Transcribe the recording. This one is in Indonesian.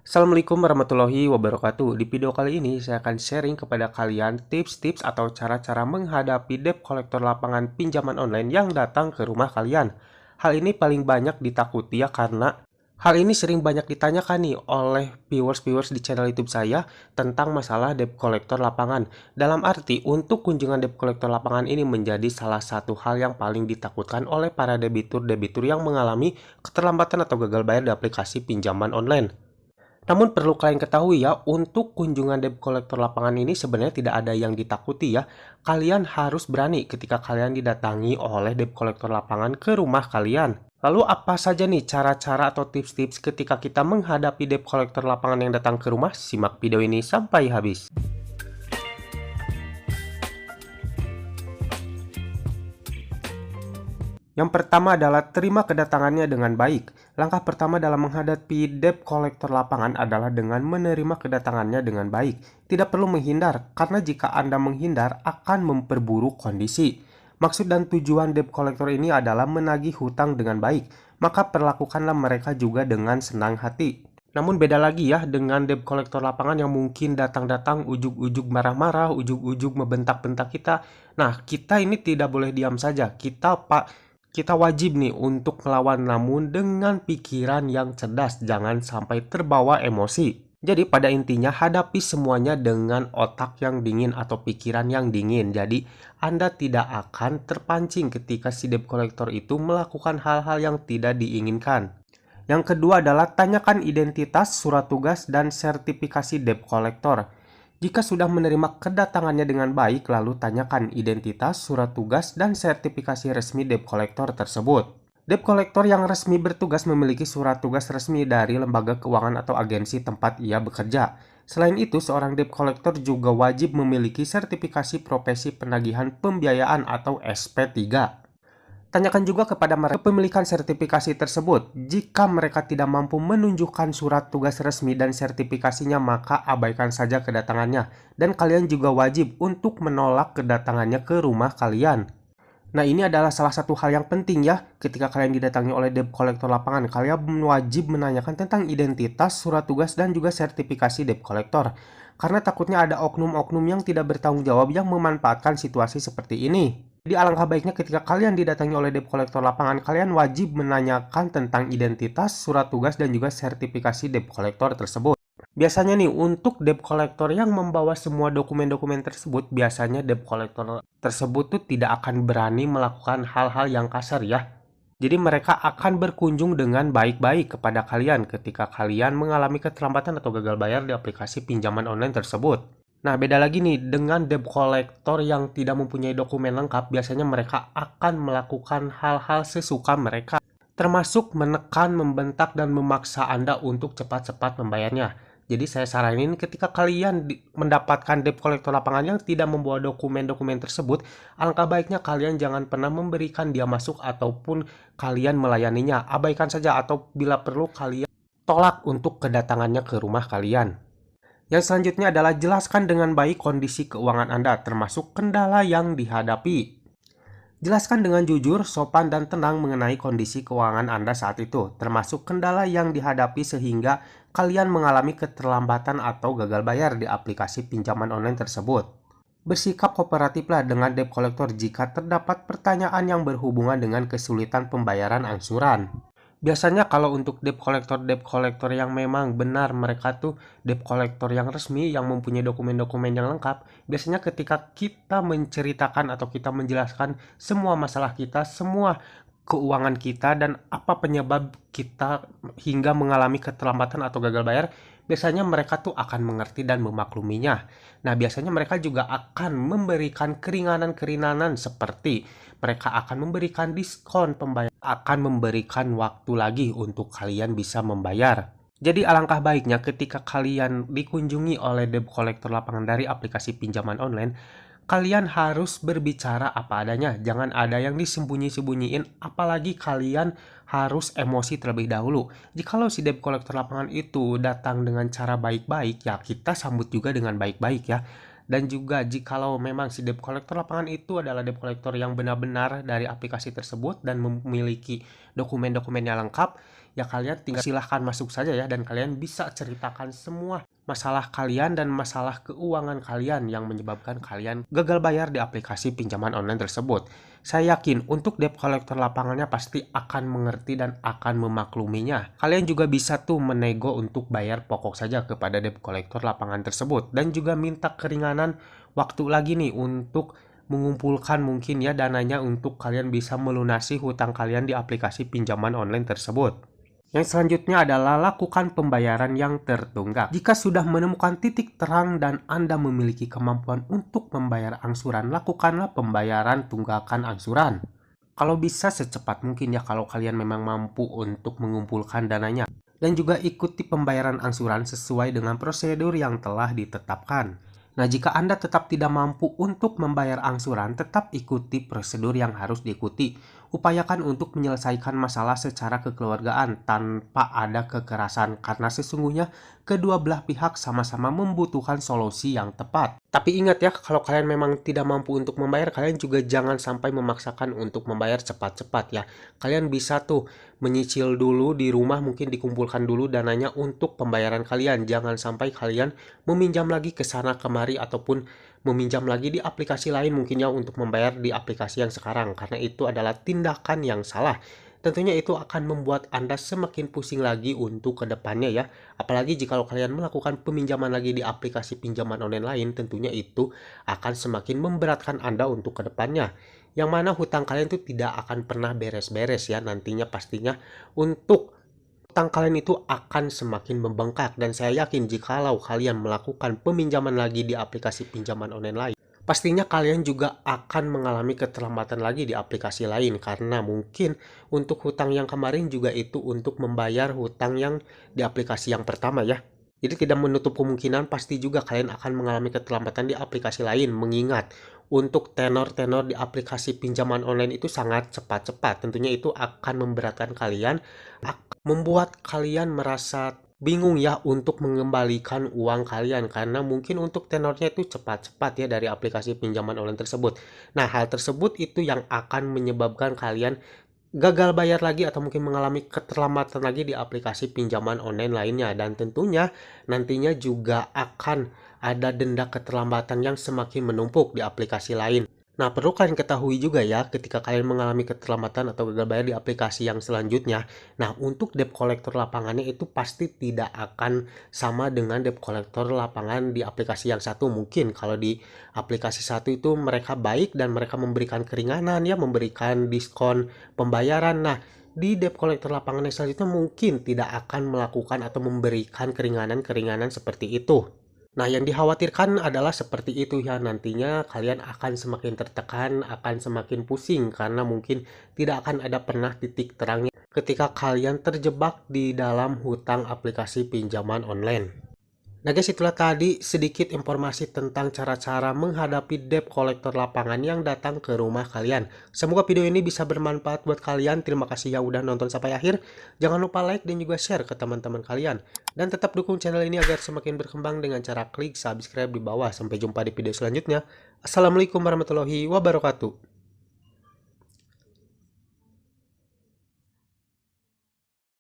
Assalamualaikum warahmatullahi wabarakatuh. Di video kali ini saya akan sharing kepada kalian tips-tips atau cara-cara menghadapi debt collector lapangan pinjaman online yang datang ke rumah kalian. Hal ini paling banyak ditakuti ya karena hal ini sering banyak ditanyakan nih oleh viewers-viewers di channel YouTube saya tentang masalah debt collector lapangan. Dalam arti untuk kunjungan debt collector lapangan ini menjadi salah satu hal yang paling ditakutkan oleh para debitur-debitur yang mengalami keterlambatan atau gagal bayar di aplikasi pinjaman online. Namun perlu kalian ketahui ya, untuk kunjungan debt collector lapangan ini sebenarnya tidak ada yang ditakuti ya. Kalian harus berani ketika kalian didatangi oleh debt collector lapangan ke rumah kalian. Lalu apa saja nih cara-cara atau tips-tips ketika kita menghadapi debt collector lapangan yang datang ke rumah? Simak video ini sampai habis. Yang pertama adalah terima kedatangannya dengan baik. Langkah pertama dalam menghadapi debt collector lapangan adalah dengan menerima kedatangannya dengan baik. Tidak perlu menghindar, karena jika Anda menghindar akan memperburuk kondisi. Maksud dan tujuan debt collector ini adalah menagih hutang dengan baik, maka perlakukanlah mereka juga dengan senang hati. Namun beda lagi ya dengan debt collector lapangan yang mungkin datang-datang ujug-ujug marah-marah, ujug-ujug membentak-bentak kita. Nah, kita ini tidak boleh diam saja. Kita wajib nih untuk melawan, namun dengan pikiran yang cerdas, jangan sampai terbawa emosi. Jadi pada intinya hadapi semuanya dengan otak yang dingin atau pikiran yang dingin. Jadi Anda tidak akan terpancing ketika si debt collector itu melakukan hal-hal yang tidak diinginkan. Yang kedua adalah tanyakan identitas, surat tugas, dan sertifikasi debt collector. Jika sudah menerima kedatangannya dengan baik, lalu tanyakan identitas, surat tugas, dan sertifikasi resmi debt collector tersebut. Debt collector yang resmi bertugas memiliki surat tugas resmi dari lembaga keuangan atau agensi tempat ia bekerja. Selain itu, seorang debt collector juga wajib memiliki sertifikasi profesi penagihan pembiayaan atau SP3. Tanyakan juga kepada mereka kepemilikan sertifikasi tersebut. Jika mereka tidak mampu menunjukkan surat tugas resmi dan sertifikasinya, maka abaikan saja kedatangannya. Dan kalian juga wajib untuk menolak kedatangannya ke rumah kalian. Nah, ini adalah salah satu hal yang penting ya. Ketika kalian didatangi oleh debt collector lapangan, kalian wajib menanyakan tentang identitas, surat tugas, dan juga sertifikasi debt collector. Karena takutnya ada oknum-oknum yang tidak bertanggung jawab yang memanfaatkan situasi seperti ini. Jadi alangkah baiknya ketika kalian didatangi oleh debt collector lapangan, kalian wajib menanyakan tentang identitas, surat tugas, dan juga sertifikasi debt collector tersebut. Biasanya nih, untuk debt collector yang membawa semua dokumen-dokumen tersebut, biasanya debt collector tersebut tuh tidak akan berani melakukan hal-hal yang kasar ya. Jadi mereka akan berkunjung dengan baik-baik kepada kalian ketika kalian mengalami keterlambatan atau gagal bayar di aplikasi pinjaman online tersebut. Nah, beda lagi nih dengan debt collector yang tidak mempunyai dokumen lengkap, biasanya mereka akan melakukan hal-hal sesuka mereka, termasuk menekan, membentak, dan memaksa Anda untuk cepat-cepat membayarnya. Jadi saya saranin ketika kalian mendapatkan debt collector lapangan yang tidak membawa dokumen-dokumen tersebut, alangkah baiknya kalian jangan pernah memberikan dia masuk ataupun kalian melayaninya. Abaikan saja atau bila perlu kalian tolak untuk kedatangannya ke rumah kalian. Yang selanjutnya adalah jelaskan dengan baik kondisi keuangan Anda, termasuk kendala yang dihadapi. Jelaskan dengan jujur, sopan, dan tenang mengenai kondisi keuangan Anda saat itu, termasuk kendala yang dihadapi sehingga kalian mengalami keterlambatan atau gagal bayar di aplikasi pinjaman online tersebut. Bersikap kooperatiflah dengan debt collector jika terdapat pertanyaan yang berhubungan dengan kesulitan pembayaran angsuran. Biasanya kalau untuk debt collector yang memang benar mereka tuh debt collector yang resmi yang mempunyai dokumen-dokumen yang lengkap, biasanya ketika kita menceritakan atau kita menjelaskan semua masalah kita, semua keuangan kita dan apa penyebab kita hingga mengalami keterlambatan atau gagal bayar, biasanya mereka tuh akan mengerti dan memakluminya. Nah, biasanya mereka juga akan memberikan keringanan-keringanan seperti mereka akan memberikan diskon pembayaran, akan memberikan waktu lagi untuk kalian bisa membayar. Jadi alangkah baiknya ketika kalian dikunjungi oleh debt collector lapangan dari aplikasi pinjaman online, kalian harus berbicara apa adanya, jangan ada yang disembunyi-sembunyiin, apalagi kalian harus emosi terlebih dahulu. Jikalau si debt collector lapangan itu datang dengan cara baik-baik, ya kita sambut juga dengan baik-baik ya. Dan juga jikalau memang si debt collector lapangan itu adalah debt collector yang benar-benar dari aplikasi tersebut dan memiliki dokumen-dokumennya lengkap, ya kalian tinggal silahkan masuk saja ya, dan kalian bisa ceritakan semua masalah kalian dan masalah keuangan kalian yang menyebabkan kalian gagal bayar di aplikasi pinjaman online tersebut. Saya yakin untuk debt collector lapangannya pasti akan mengerti dan akan memakluminya. Kalian juga bisa tuh menego untuk bayar pokok saja kepada debt collector lapangan tersebut, dan juga minta keringanan waktu lagi nih untuk mengumpulkan mungkin ya dananya untuk kalian bisa melunasi hutang kalian di aplikasi pinjaman online tersebut. Yang selanjutnya adalah lakukan pembayaran yang tertunggak. Jika sudah menemukan titik terang dan Anda memiliki kemampuan untuk membayar angsuran, lakukanlah pembayaran tunggakan angsuran. Kalau bisa secepat mungkin ya, kalau kalian memang mampu untuk mengumpulkan dananya. Dan juga ikuti pembayaran angsuran sesuai dengan prosedur yang telah ditetapkan. Nah, jika Anda tetap tidak mampu untuk membayar angsuran, tetap ikuti prosedur yang harus diikuti. Upayakan untuk menyelesaikan masalah secara kekeluargaan tanpa ada kekerasan, karena sesungguhnya kedua belah pihak sama-sama membutuhkan solusi yang tepat. Tapi ingat ya, kalau kalian memang tidak mampu untuk membayar, kalian juga jangan sampai memaksakan untuk membayar cepat-cepat ya. Kalian bisa tuh menyicil dulu di rumah, mungkin dikumpulkan dulu dananya untuk pembayaran kalian. Jangan sampai kalian meminjam lagi ke sana kemari ataupun meminjam lagi di aplikasi lain mungkin ya untuk membayar di aplikasi yang sekarang, karena itu adalah tindakan yang salah. Tentunya itu akan membuat Anda semakin pusing lagi untuk kedepannya ya. Apalagi jika kalian melakukan peminjaman lagi di aplikasi pinjaman online lain, tentunya itu akan semakin memberatkan Anda untuk kedepannya. Yang mana hutang kalian itu tidak akan pernah beres-beres ya nantinya pastinya. Untuk hutang kalian itu akan semakin membengkak, dan saya yakin jikalau kalian melakukan peminjaman lagi di aplikasi pinjaman online lain, pastinya kalian juga akan mengalami keterlambatan lagi di aplikasi lain, karena mungkin untuk hutang yang kemarin juga itu untuk membayar hutang yang di aplikasi yang pertama ya. Jadi tidak menutup kemungkinan pasti juga kalian akan mengalami keterlambatan di aplikasi lain, mengingat untuk tenor-tenor di aplikasi pinjaman online itu sangat cepat-cepat. Tentunya itu akan memberatkan kalian, membuat kalian merasa bingung ya untuk mengembalikan uang kalian, karena mungkin untuk tenornya itu cepat-cepat ya dari aplikasi pinjaman online tersebut. Nah, hal tersebut itu yang akan menyebabkan kalian gagal bayar lagi atau mungkin mengalami keterlambatan lagi di aplikasi pinjaman online lainnya, dan tentunya nantinya juga akan ada denda keterlambatan yang semakin menumpuk di aplikasi lain. Nah, perlu kalian ketahui juga ya, ketika kalian mengalami keterlambatan atau gagal bayar di aplikasi yang selanjutnya, nah untuk debt collector lapangannya itu pasti tidak akan sama dengan debt collector lapangan di aplikasi yang satu. Mungkin kalau di aplikasi satu itu mereka baik dan mereka memberikan keringanan ya, memberikan diskon pembayaran. Nah, di debt collector lapangan yang selanjutnya mungkin tidak akan melakukan atau memberikan keringanan-keringanan seperti itu. Nah, yang dikhawatirkan adalah seperti itu ya, nantinya kalian akan semakin tertekan, akan semakin pusing, karena mungkin tidak akan ada pernah titik terangnya ketika kalian terjebak di dalam hutang aplikasi pinjaman online. Nah guys, itulah tadi sedikit informasi tentang cara-cara menghadapi debt collector lapangan yang datang ke rumah kalian. Semoga video ini bisa bermanfaat buat kalian. Terima kasih yang udah nonton sampai akhir. Jangan lupa like dan juga share ke teman-teman kalian. Dan tetap dukung channel ini agar semakin berkembang dengan cara klik subscribe di bawah. Sampai jumpa di video selanjutnya. Assalamualaikum warahmatullahi wabarakatuh.